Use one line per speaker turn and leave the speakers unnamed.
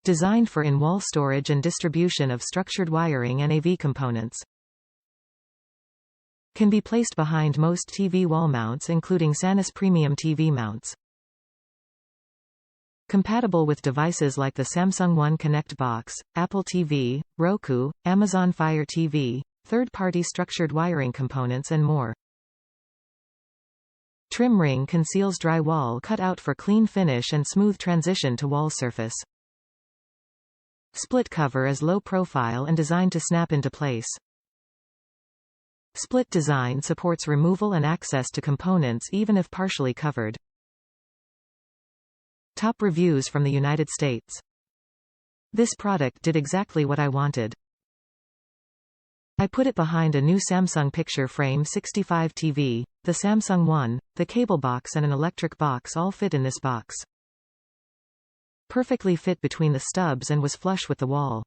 Designed for in-wall storage and distribution of structured wiring and AV components. Can be placed behind most TV wall mounts including SANUS premium TV mounts. Compatible with devices like the Samsung One Connect box, Apple TV, Roku, Amazon Fire TV, third-party structured wiring components and more. Trim ring conceals drywall cut out for clean finish and smooth transition to wall surface. Split cover is low profile and designed to snap into place. Split design supports removal and access to components even if partially covered. Top reviews from the United States. This product did exactly what I wanted. I put it behind a new Samsung PictureFrame 65 TV, the Samsung One, the cable box and an electric box all fit in this box. Perfectly fit between the stubs and was flush with the wall.